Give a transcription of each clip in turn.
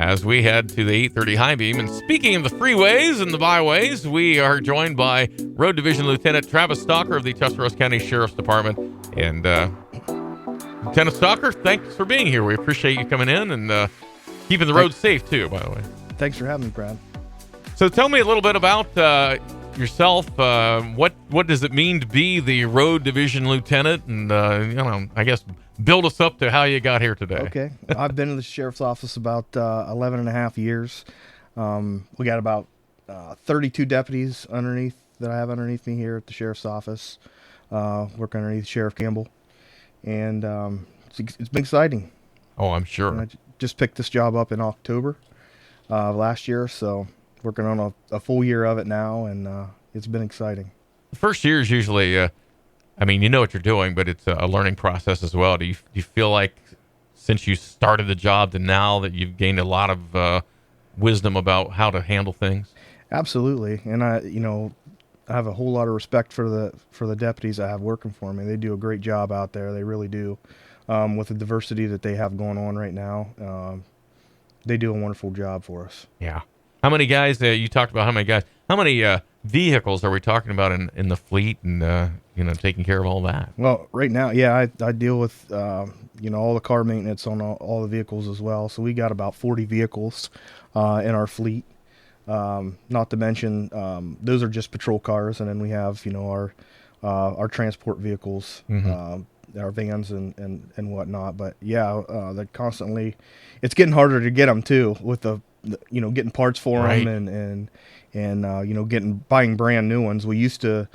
as we head to the 830 high beam. And speaking of the freeways and the byways, we are joined by Road Division Lieutenant Travis Stalker of the Tuscarawas County Sheriff's Department. And Lieutenant Stalker, thanks for being here. We appreciate you coming in and keeping the roads safe too, by the way. Thanks for having me, Brad. So tell me a little bit about yourself. What does it mean to be the Road Division Lieutenant? And, I guess build us up to how you got here today. Okay. I've been in the Sheriff's Office about 11 and a half years. We got about 32 deputies that I have underneath me here at the Sheriff's Office, working underneath Sheriff Campbell. And it's been exciting. Oh, I'm sure. And I just picked this job up in October last year, so working on a full year of it now, and it's been exciting. The first year is usually, you know what you're doing, but it's a learning process as well. Do you feel like since you started the job to now that you've gained a lot of wisdom about how to handle things? Absolutely, and I have a whole lot of respect for the deputies I have working for me. They do a great job out there. They really do. With the diversity that they have going on right now, they do a wonderful job for us. Yeah. How many guys? You talked about how many guys. How many vehicles are we talking about in the fleet and taking care of all that? Well, right now, yeah, I deal with all the car maintenance on all the vehicles as well. So we got about 40 vehicles in our fleet. Not to mention those are just patrol cars, and then we have our transport vehicles, our vans and whatnot. But yeah, they're constantly. It's getting harder to get them too with the getting parts for them and buying brand new ones. We used to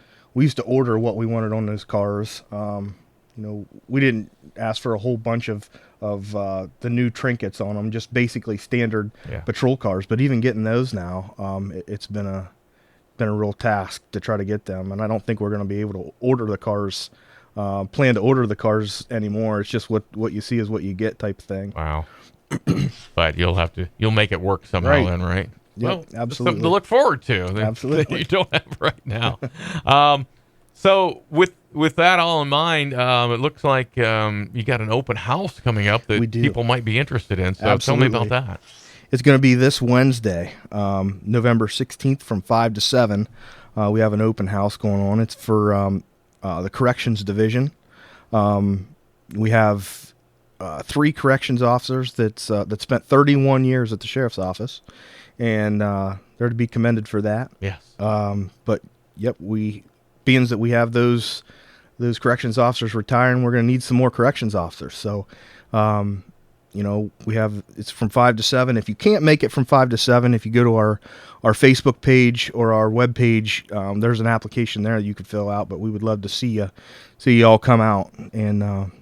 order what we wanted on those cars. We didn't ask for a whole bunch of the new trinkets on them, just basically standard patrol cars. But even getting those now, it's been a real task to try to get them. And I don't think we're going to be able to order the cars, plan to order the cars anymore. It's just what you see is what you get type of thing. Wow. But you'll make it work somehow then, right? Yep, well, absolutely. Something to look forward to. Absolutely. That you don't have right now. So with that all in mind, it looks like you got an open house coming up that people might be interested in. So Absolutely. Tell me about that. It's going to be this Wednesday, November 16th from 5 to 7. We have an open house going on. It's for the Corrections Division. We have 3 corrections officers that spent 31 years at the Sheriff's Office, and they're to be commended for that. Yes. But yep, being that we have those corrections officers retiring, we're going to need some more corrections officers. So, it's from 5 to 7. If you can't make it from 5 to 7, if you go to our Facebook page or our web page, there's an application there that you could fill out. But we would love to see you all come out and.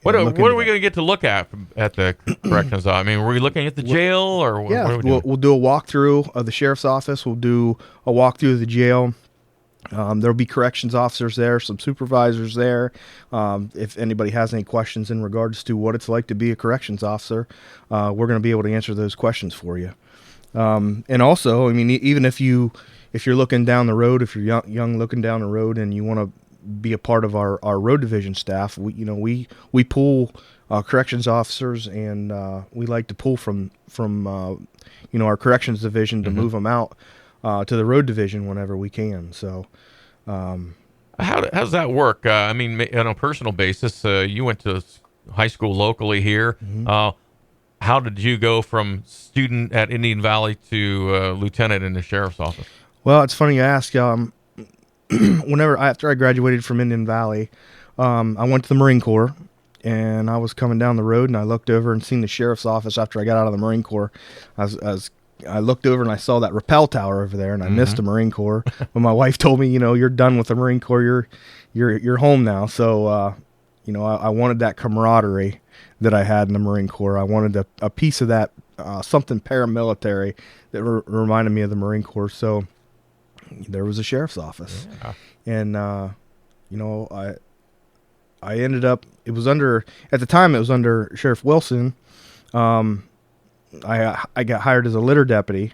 What are we going to get to look at the corrections? I mean, were we looking at the jail or what are we doing? We'll do a walkthrough of the Sheriff's Office. We'll do a walkthrough of the jail. There'll be corrections officers there, some supervisors there. If anybody has any questions in regards to what it's like to be a corrections officer, we're going to be able to answer those questions for you. And also, I mean, even if you're looking down the road, if you're young looking down the road and you want to be a part of our road division staff, we pull corrections officers, and we like to pull from our corrections division to move them out to the road division whenever we can. So how does that work? On a personal basis, you went to high school locally here. How did you go from student at Indian Valley to lieutenant in the sheriff's office? Well, it's funny you ask. After I graduated from Indian Valley, I went to the Marine Corps, and I was coming down the road, and I looked over and seen the sheriff's office after I got out of the Marine Corps. I looked over and I saw that rappel tower over there, and I missed the Marine Corps. But my wife told me, you're done with the Marine Corps. You're home now. So, I wanted that camaraderie that I had in the Marine Corps. I wanted a piece of that, something paramilitary that reminded me of the Marine Corps. So there was a sheriff's office, and I ended up. It was under Sheriff Wilson. I got hired as a litter deputy,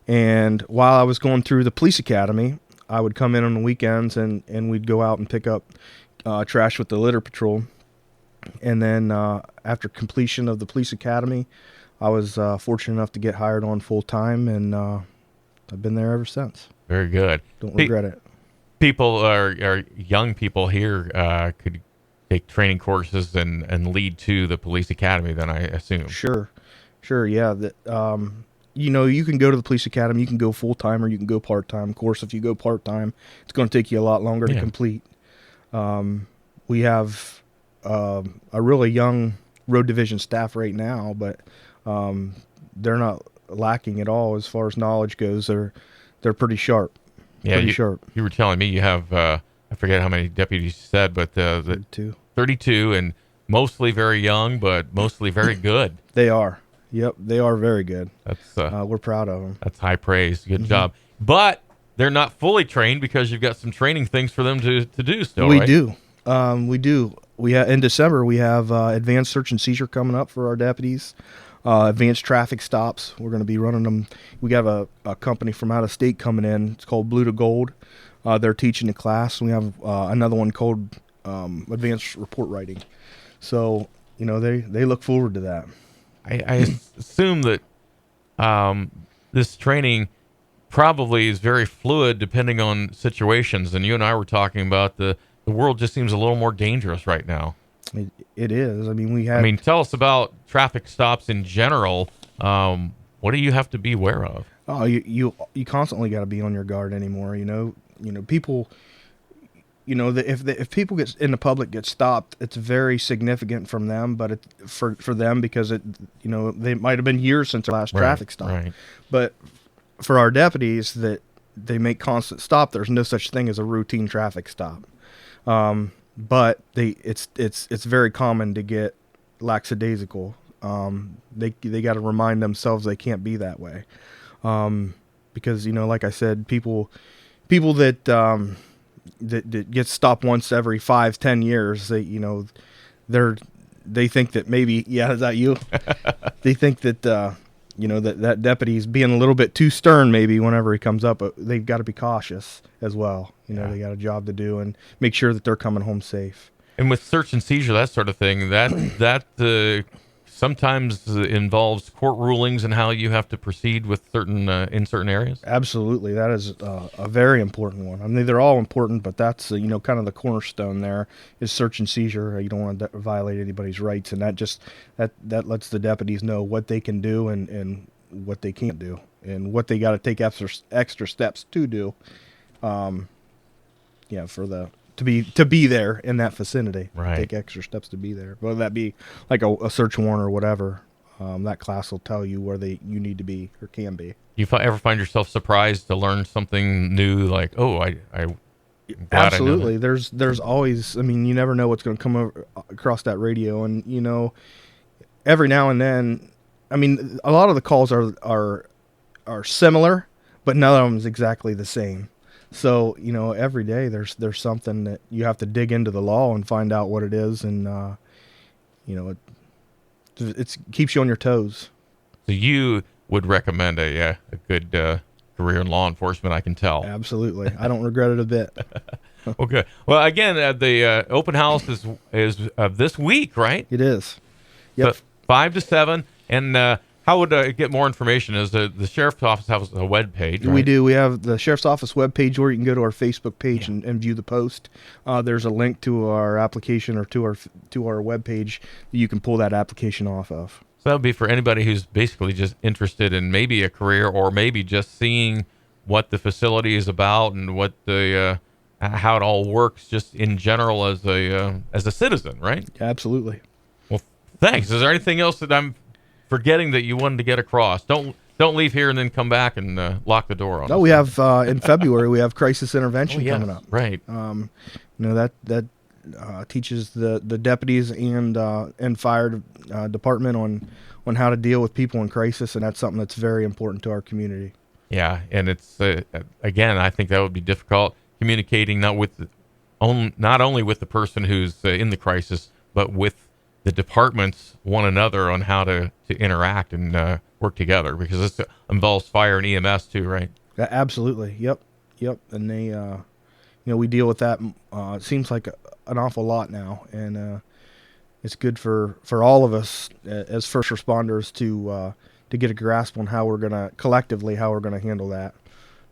and while I was going through the police academy, I would come in on the weekends and we'd go out and pick up trash with the litter patrol. And then after completion of the police academy, I was fortunate enough to get hired on full time, and I've been there ever since. Very good. Don't regret it. People or young people here could take training courses and lead to the police academy, then, I assume. Sure, yeah. You can go to the police academy. You can go full time or you can go part time. Of course, if you go part time, it's going to take you a lot longer to complete. We have a really young road division staff right now, but they're not lacking at all as far as knowledge goes. They're pretty sharp. Yeah, you were telling me you have I forget how many deputies you said, but 32, and mostly very young, but mostly very good. They are. Yep, they are very good. That's we're proud of them. That's high praise. Good job. But they're not fully trained because you've got some training things for them to do still. We right? do. We do. In December we have advanced search and seizure coming up for our deputies. Advanced traffic stops. We're going to be running them. We have a company from out of state coming in. It's called Blue to Gold. They're teaching the class. We have another one called advanced report writing. So, they look forward to that. I assume that this training probably is very fluid depending on situations. And you and I were talking about the world just seems a little more dangerous right now. It is. I mean, tell us about traffic stops in general. What do you have to be aware of? Oh, you constantly got to be on your guard anymore. People. If people in the public get stopped, it's very significant from them. But for them because they might have been years since their last traffic stop. Right. But for our deputies that they make constant stop, there's no such thing as a routine traffic stop. But it's very common to get lackadaisical. They got to remind themselves they can't be that way, because like I said, people that get stopped once every 5-10 years, they think that maybe is that you? They think that that deputy's being a little bit too stern maybe whenever he comes up, but they've got to be cautious as well. They got a job to do and make sure that they're coming home safe. And with search and seizure, that sort of thing, that sometimes involves court rulings and how you have to proceed with in certain areas. Absolutely, that is a very important one. I mean, they're all important, but that's kind of the cornerstone. There is search and seizure. You don't want to violate anybody's rights, and that lets the deputies know what they can do and what they can't do, and what they got to take extra steps to do. To be there in that vicinity, right. Take extra steps to be there. Whether that be like a search warrant or whatever, that class will tell you where you need to be or can be. You ever find yourself surprised to learn something new? Like, I absolutely. There's always. I mean, you never know what's going to come across that radio, and every now and then. I mean, a lot of the calls are similar, but none of them is exactly the same. So, every day there's something that you have to dig into the law and find out what it is. And, it keeps you on your toes. So you would recommend a good career in law enforcement, I can tell. Absolutely. I don't regret it a bit. Okay. Well, again, the open house is this week, right? It is. Yep. So 5 to 7. And how would I get more information? Is the sheriff's office has a web page? Right? We do. We have the sheriff's office web page, or you can go to our Facebook page and view the post. There's a link to our application or to our web page that you can pull that application off of. So that would be for anybody who's basically just interested in maybe a career, or maybe just seeing what the facility is about and what the how it all works, just in general as a citizen, right? Absolutely. Well, thanks. Is there anything else that I'm forgetting that you wanted to get across? Don't leave here and then come back and lock the door on us. No, we have in February we have crisis intervention coming up. Right. That teaches the deputies and fire department on how to deal with people in crisis, and that's something that's very important to our community. Yeah, and it's again, I think that would be difficult communicating not only with the person who's in the crisis, but with the departments one another on how to interact and work together, because this involves fire and EMS too, right? Absolutely. Yep. And they, we deal with that. It seems like an awful lot now, and it's good for all of us as first responders to get a grasp on how we're gonna collectively handle that.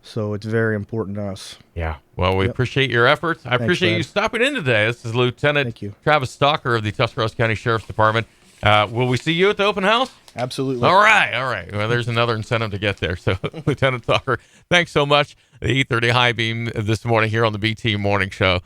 So it's very important to us. Yeah. Well, we appreciate your efforts. I appreciate you stopping in today. This is Lieutenant Travis Stalker of the Tuscarawas County Sheriff's Department. Will we see you at the open house? Absolutely. All right. All right. Well, there's another incentive to get there. So, Lieutenant Stalker, thanks so much. The 8:30 high beam this morning here on the BT Morning Show.